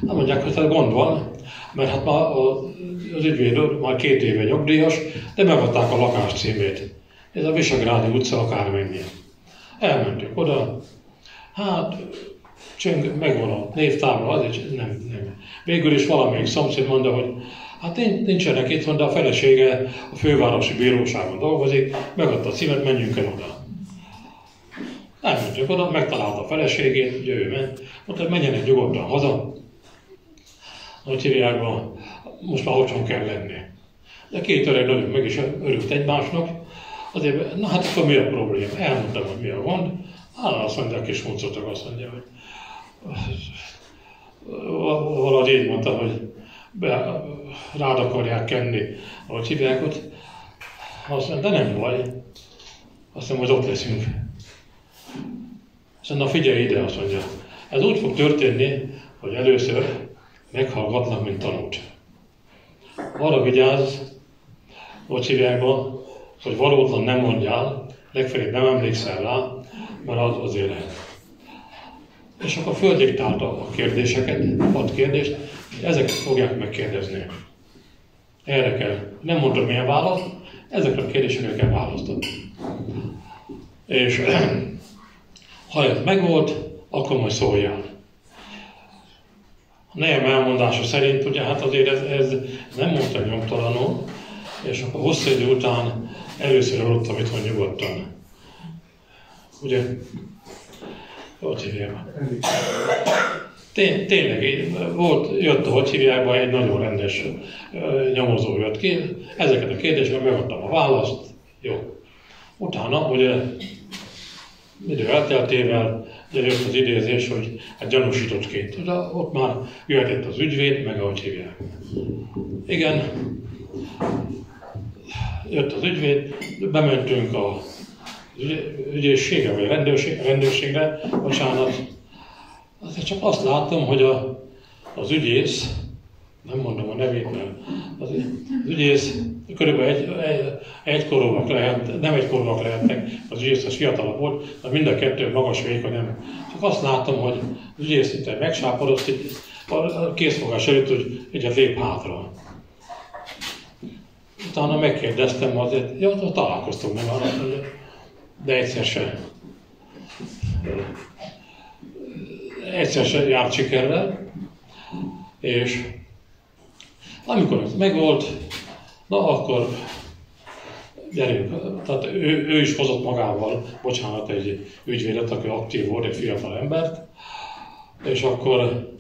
nem mondják, hogy gond van, mert hát már az ügyvéd már 2 éve nyugdíjas, de megadták a lakás címét. Ez a Visegrádi utca akármennyi. Elmentünk oda, hát csöng, megvan a névtábla, azért nem. Végül is valamelyik szomszéd mondta, hogy hát nincsenek itthon, de a felesége a fővárosi bíróságon dolgozik, megadta a címet, menjünk el oda. Elmentünk oda, megtalálta a feleségét, ugye ő ment, mondta, hogy menjenek nyugodtan haza. Hogy hívják, most már otthon kell lenni. De 2 öreg nagyon meg is örült egymásnak, azért, na hát akkor mi a probléma? Elmondtam, hogy mi a gond. Azt mondja, a kis muncottak, azt mondja, hogy valahogy így mondta, hogy rád akarják kenni, ahogy hívják ott. Azt mondja, de nem baj. Azt mondja, hogy ott leszünk. Azt mondja, figyelj ide, azt mondja. Ez úgy fog történni, hogy először meghallgatlak, mint tanút. Arra vigyázz, hogy hívják be, hogy valótlan nem mondjál, legfeljebb nem emlékszel rá, mert az azért lehet. És akkor földiktálta a kérdéseket, 6 kérdést, és ezeket fogják megkérdezni. Erre kell. Nem mondtam milyen választ, ezekre a kérdésekre kell választani. És ha ez megvolt, akkor majd szóljál. A nejem elmondása szerint, ugye hát azért ez nem mondta nyomtalanul, és akkor hosszú idő után először aludtam itthon nyugodtan. Ugye? Hogy hívják? Tényleg jött, hogy hívják, egy nagyon rendes nyomozó jött ki. Ezeket a kérdéseket megadtam a választ. Jó. Utána, ugye idő elteltével jött az idézés, hogy hát gyanúsítottként. Ott már jöhetett az ügyvéd, meg ahogy hívják. Igen. Jött az ügyvéd, bementünk a ügyészségre, vagy rendőrségre, bocsánat. Azért csak azt látom, hogy az ügyész, nem mondom a nevét, mert az ügyész körülbelül egykorúak lehet, nem egykorúak lehetnek, az ügyész az fiatalabb volt, de mind a kettő magas vékony nem. Csak azt látom, hogy az ügyész szinte megsápadott, a készfogás előtt, hogy egyet lép hátra. Utána megkérdeztem azért, ja, találkoztunk meg arra, de egyszer sem járt sikerrel, és amikor ez megvolt, na akkor gyerünk, tehát ő is hozott magával, bocsánat, egy ügyvédet, aki aktív volt, egy fiatal embert, és akkor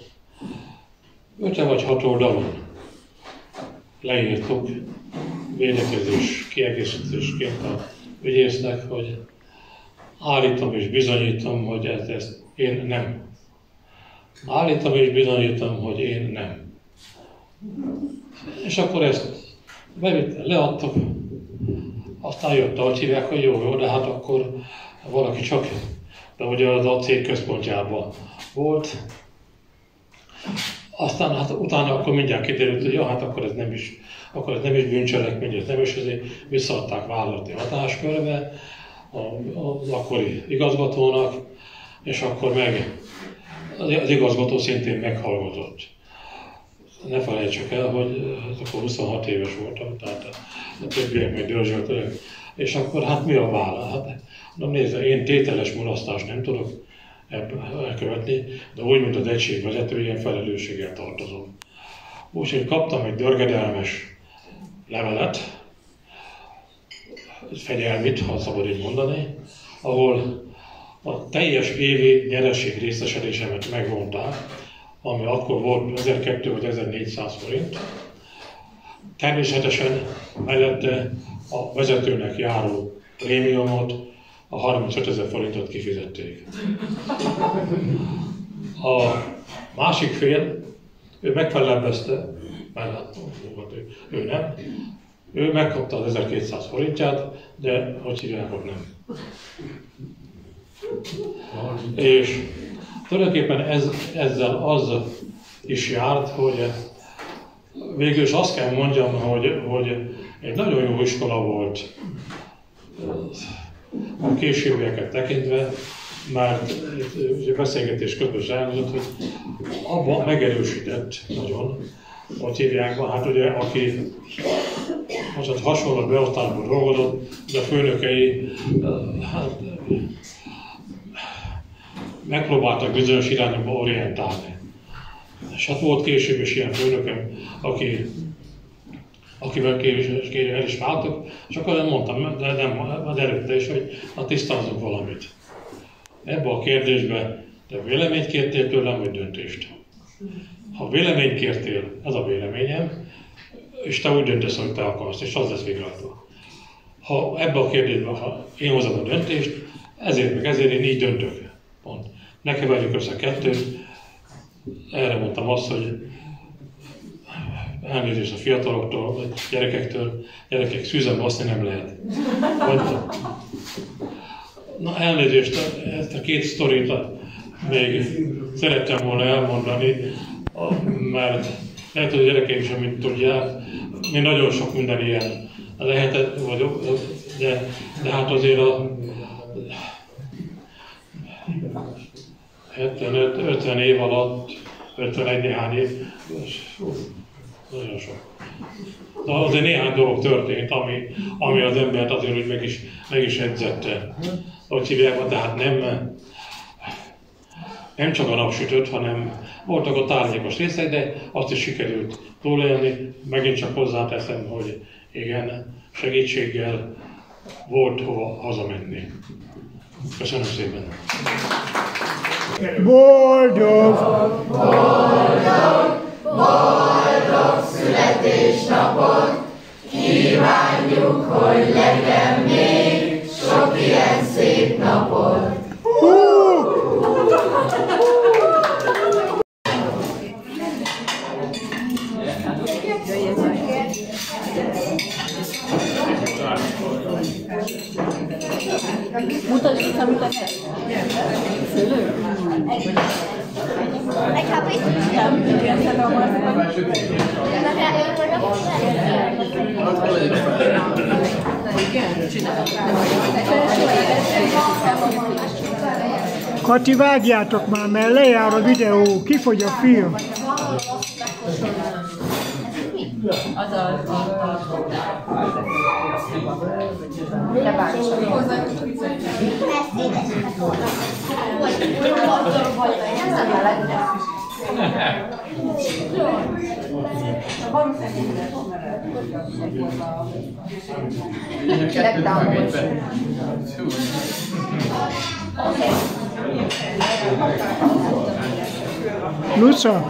5 vagy 6 oldalon leírtuk védekezés kiegészítésként a ügyésznek, hogy állítom és bizonyítom, hogy ezt én nem. Állítom és bizonyítom, hogy én nem. És akkor ezt leadtuk, aztán jött, ahogy hívják, hogy jó, de hát akkor valaki csak, de ugye az a cég központjában volt. Aztán hát utána akkor mindjárt kiderült, hogy ja, hát akkor ez nem is bűncselekmény, ez nem is, ezért visszaadták vállalati hatáskörbe az akkori igazgatónak, és akkor meg az igazgató szintén meghallgatott. Ne felejtsük el, hogy akkor 26 éves voltam, tehát a többiek meg dörzsöltek. És akkor hát mi a válasz? Hát, nézze, én tételes mulasztást nem tudok elkövetni, de úgy, mint az egység vezetője, felelősséggel tartozom. Úgyhogy kaptam egy dörgedelmes levelet, fegyelmit, ha szabad így mondani, ahol a teljes évi nyereség részesedésemet megvonták, ami akkor volt 1200 vagy 1400 forint. Természetesen mellette a vezetőnek járó prémiumot, a 35 000 forintot kifizették. A másik fél, ő megfellebbezte, mert ő nem, ő megkapta az 1200 forintját, de hogy hívják, hogy nem. És tulajdonképpen ezzel az is járt, hogy végül is azt kell mondjam, hogy egy nagyon jó iskola volt a későbbieket tekintve, mert beszélgetés közben is elmondott, hogy abban megerősített nagyon, hogy hívják, hát ugye, aki most hasonló beosztásban dolgozott, de a főnökei hát, megpróbáltak bizonyos irányba orientálni. És hát volt később is ilyen főnökem, akivel el is váltak, és akkor mondtam, de nem az előtte is, hogy hát tisztázunk valamit. Ebbe a kérdésbe te véleményt kértél tőlem, vagy döntést? Ha véleményt kértél, ez a véleményem, és te úgy döntesz, hogy te akarsz, és az lesz végrehajtva. Ha ebbe a kérdésben, ha én hozom a döntést, ezért én így döntök. Pont. Ne keverjük össze kettőt. Erre mondtam azt, hogy elnézést a fiataloktól, vagy gyerekektől, gyerekek szűzen baszni nem lehet. Mondtam. Na elnézést, ezt a két sztorit még szerettem volna elmondani, mert lehet, hogy a gyerekeim is, amit tudják, mi nagyon sok minden ilyen lehetett, de hát azért a 75-50 év alatt, 51 néhány év, nagyon sok. De azért néhány dolog történt, ami az embert azért úgy meg is edzette. Hogy hívják, tehát nem csak a napsütött, hanem voltak a tárgyékos részek, de azt is sikerült túlélni. Megint csak hozzáteszem, hogy igen, segítséggel volt hova hazamenni. Köszönöm szépen! Boldog, boldog, boldog születésnapot! Kívánjuk, hogy legyen még sok ilyen szép napot! Mutasd vissza, mit teszed? Szülő? Egy happy? Kati, vágjátok már, mert lejár a videó, kifogy a film. Luca?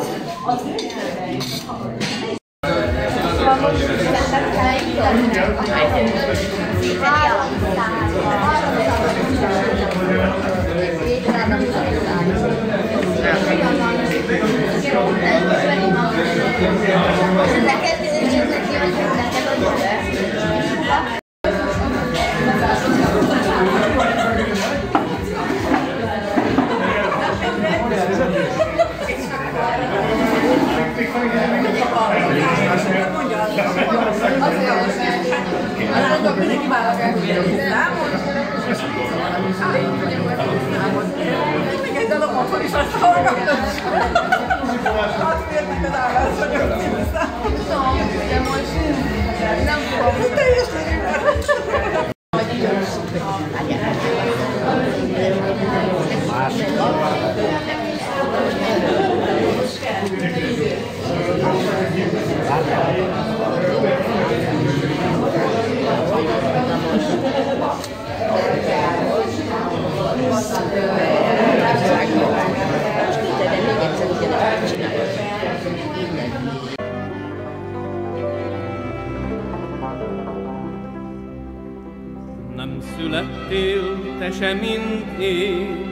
Nem születtél te se, mint én,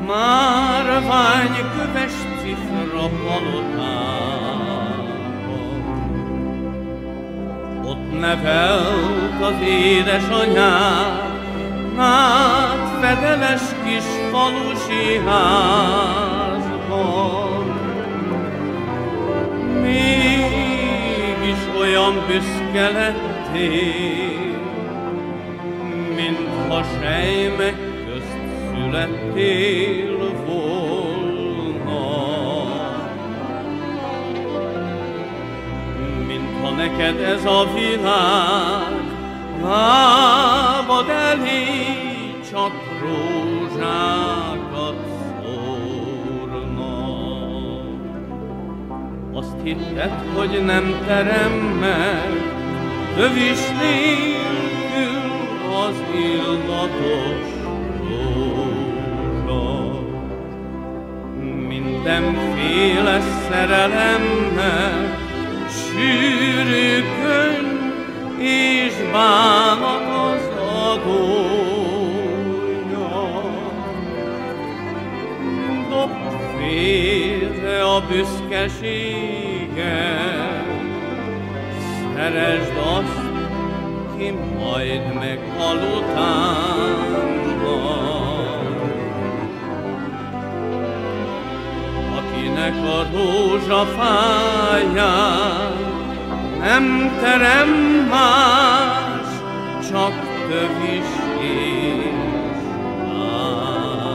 márványköves cifra palotában. Ott nevelt az édesanyád, fedeles kis falusi házban. Mégis olyan büszke lettél, mintha sejmek közt születtél volna. Mintha neked ez a világ lábad elé csak rózsákat szórna. Azt hitted, hogy nem teremmel, tövis nélkül az illatos rózsa. Mindenféle szerelemmel, sűrű könyv és bánat az adója. Dobd félre a büszkeséget, szeresd azt, ki majd meghal utána. Akinek a rózsafáján nem terem más, csak tövis és bánat.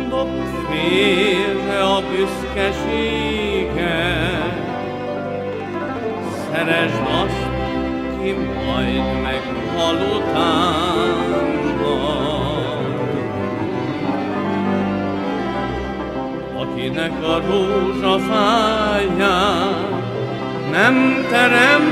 Dobd félre a büszkeséget, szeresd azt, ki majd meghal utána. Akinek a rózsafáján nem terem